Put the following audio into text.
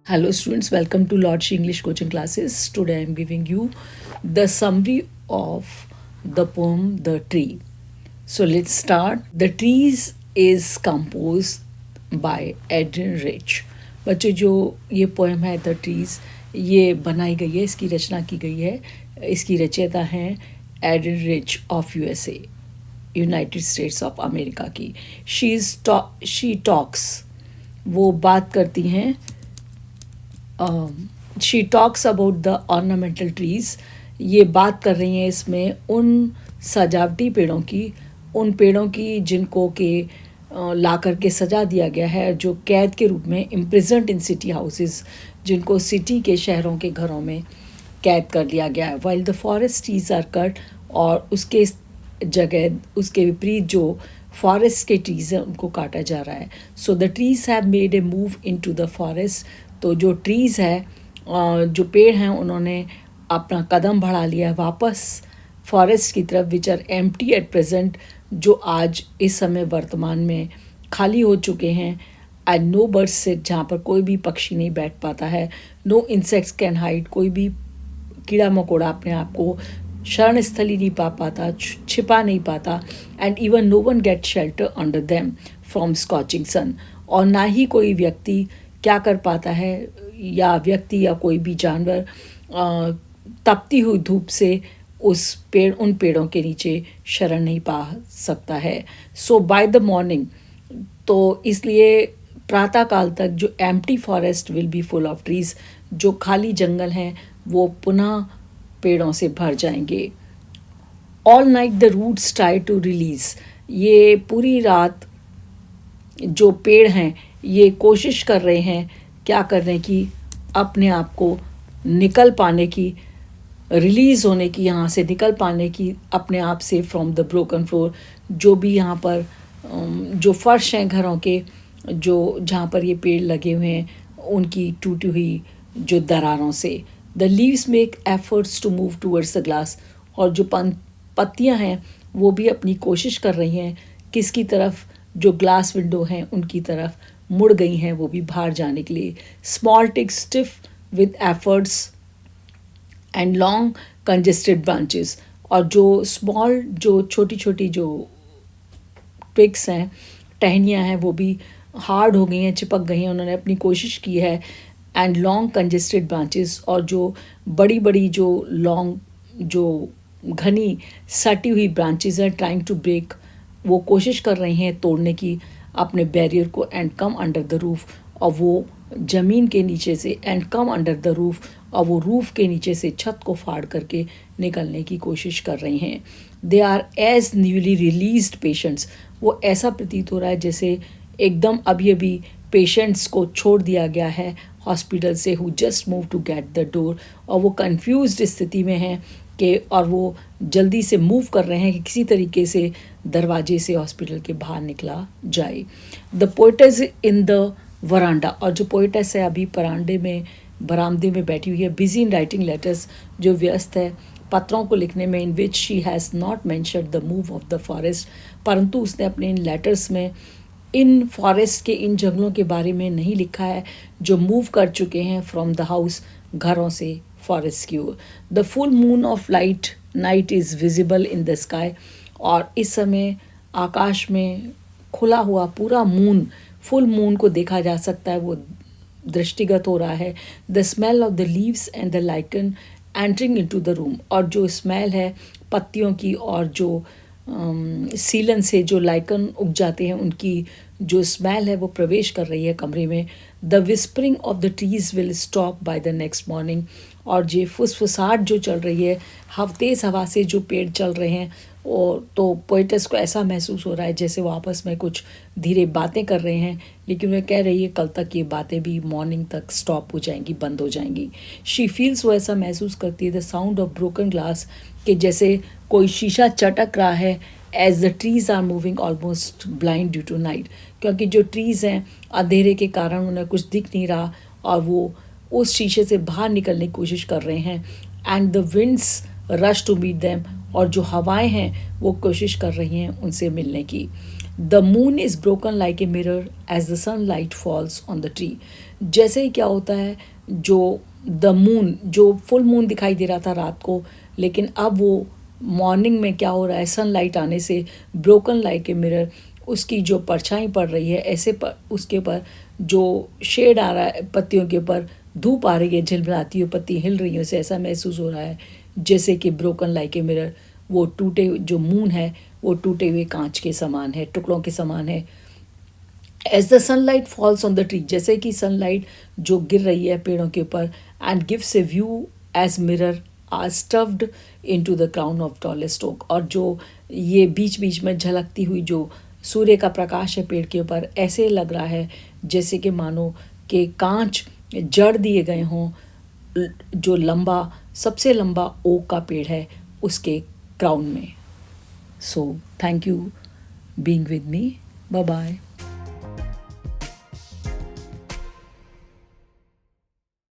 Hello students, welcome to Lord's English coaching classes. Today I am giving you the summary of the poem The Tree. So let's start. The Trees is composed by Adrian Rich. बच्चों जो ये poem है the trees ये बनाई गई है, इसकी रचना की गई है, इसकी रचयिता हैं Adrian rich of USA, United states of America की. शी टॉक्स, वो बात करती हैं. She talks about the ornamental trees. ये बात कर रही हैं इसमें उन सजावटी पेड़ों की, उन पेड़ों की जिनको के ला कर के सजा दिया गया है, जो कैद के रूप में इम्प्रिजन्ड इन सिटी हाउसेस, जिनको सिटी के शहरों के घरों में कैद कर लिया गया है. While the forest trees are cut, और उसके जगह उसके विपरीत जो फॉरेस्ट के ट्रीज़ हैं उनको काटा जा रहा है. So the trees have made a move in to the forest. तो जो ट्रीज़ है, जो पेड़ हैं, उन्होंने अपना कदम बढ़ा लिया वापस फॉरेस्ट की तरफ, which are empty at present, जो आज इस समय वर्तमान में खाली हो चुके हैं. एंड नो बर्ड्स सिट, जहाँ पर कोई भी पक्षी नहीं बैठ पाता है. नो इंसेक्ट्स कैन हाइड, कोई भी कीड़ा मकोड़ा अपने आप को शरण स्थली नहीं पा पाता, छिपा नहीं पाता. And even no one get shelter under them from scorching sun. और ना ही कोई व्यक्ति क्या कर पाता है, या व्यक्ति या कोई भी जानवर तपती हुई धूप से उन पेड़ों के नीचे शरण नहीं पा सकता है. सो बाय द मॉर्निंग, तो इसलिए प्रातःकाल तक जो empty forest will be full of trees, जो खाली जंगल हैं वो पुनः पेड़ों से भर जाएंगे. All night the roots try to release, ये पूरी रात जो पेड़ हैं ये कोशिश कर रहे हैं क्या करने की, अपने आप को निकल पाने की, रिलीज़ होने की, यहाँ से निकल पाने की अपने आप से फ्रॉम द ब्रोकन फ्लोर. जो भी यहाँ पर जो फर्श हैं घरों के, जो जहाँ पर ये पेड़ लगे हुए हैं, उनकी टूटी हुई जो दरारों से. The leaves make efforts to move towards the glass, और जो पत्तियाँ हैं वो भी अपनी कोशिश कर रही हैं किसकी तरफ, जो ग्लास विंडो हैं उनकी तरफ मुड़ गई हैं, वो भी बाहर जाने के लिए. Small tick stiff with efforts and long congested branches, और जो स्मॉल जो छोटी छोटी जो ट्विग्स हैं, टहनियाँ हैं, वो भी हार्ड हो गई हैं, चिपक गई हैं, उन्होंने अपनी कोशिश की है. एंड लॉन्ग कंजेस्टेड ब्रांचेस, और जो बड़ी बड़ी जो लॉन्ग जो घनी सटी हुई ब्रांचेस हैं, ट्राइंग टू ब्रेक, वो कोशिश कर रही हैं तोड़ने की अपने बैरियर को. And come under the roof, और वो ज़मीन के नीचे से, and come under the roof, और वो रूफ के नीचे से छत को फाड़ करके निकलने की कोशिश कर रही हैं. They are as newly released patients, वो ऐसा प्रतीत हो रहा है जैसे एकदम अभी अभी पेशेंट्स को छोड़ दिया गया है हॉस्पिटल से, who just move to get the door, और वो कंफ्यूज्ड स्थिति में हैं कि, और वो जल्दी से मूव कर रहे हैं कि किसी तरीके से दरवाजे से हॉस्पिटल के बाहर निकला जाए. द पोएटेस इन द वरांडा, और जो पोएटेस है अभी बरामदे में बैठी हुई है, बिजी इन राइटिंग लेटर्स, जो व्यस्त है पत्रों को लिखने में. In which she has not mentioned the move of the forest, परंतु उसने अपने इन लेटर्स में इन फॉरेस्ट के, इन जंगलों के बारे में नहीं लिखा है जो मूव कर चुके हैं फ्रॉम द हाउस, घरों से फॉरेस्ट की ओर. The full moon of light night is visible in the sky, और इस समय आकाश में खुला हुआ पूरा मून, फुल मून को देखा जा सकता है, वो दृष्टिगत हो रहा है. The smell of the leaves and the lichen entering into the room, और जो स्मेल है पत्तियों की और जो सीलन से जो लाइकन उग जाते हैं उनकी जो स्मेल है वो प्रवेश कर रही है कमरे में. The whispering of the trees will stop by the next morning, और ये फुसफुसाहट जो चल रही है तेज़ हवा से जो पेड़ चल रहे हैं, और तो पोएटेस को ऐसा महसूस हो रहा है जैसे वो आपस में कुछ धीरे बातें कर रहे हैं, लेकिन वह कह रही है कल तक ये बातें भी मॉर्निंग तक स्टॉप हो जाएंगी, बंद हो जाएंगी. शी फील्स, वो ऐसा महसूस करती है, the sound of broken glass, कि जैसे कोई शीशा चटक रहा है. As the trees are moving almost blind due to night, क्योंकि जो ट्रीज़ हैं अंधेरे के कारण उन्हें कुछ दिख नहीं रहा, और वो उस शीशे से बाहर निकलने की कोशिश कर रहे हैं. And the winds rush to meet them, और जो हवाएं हैं वो कोशिश कर रही हैं उनसे मिलने की। The moon is broken like a mirror as the sun light falls on the tree. जैसे ही क्या होता है, जो द मून, जो फुल मून दिखाई दे रहा था रात को, लेकिन अब वो मॉर्निंग में क्या हो रहा है, सनलाइट आने से ब्रोकन लाइक ए मिरर, उसकी जो परछाई पड़ रही है ऐसे पर, उसके पर जो शेड आ रहा है पत्तियों के ऊपर, धूप आ रही है, झिलमिलाती हुई पत्ती हिल रही है, उसे ऐसा महसूस हो रहा है जैसे कि ब्रोकन लाइक ए मिरर, वो टूटे, जो मून है वो टूटे हुए कांच के समान है, टुकड़ों के समान है। As the sunlight falls on the tree, जैसे कि सनलाइट जो गिर रही है पेड़ों के ऊपर, and gives a view as mirror are stuffed into the crown of tallest oak. और जो ये बीच बीच में झलकती हुई जो सूर्य का प्रकाश है पेड़ के ऊपर, ऐसे लग रहा है जैसे कि मानो कि कांच जड़ दिए गए हों जो लंबा, सबसे लंबा ओक का पेड़ है उसके क्राउन में। So thank you being with me, bye bye.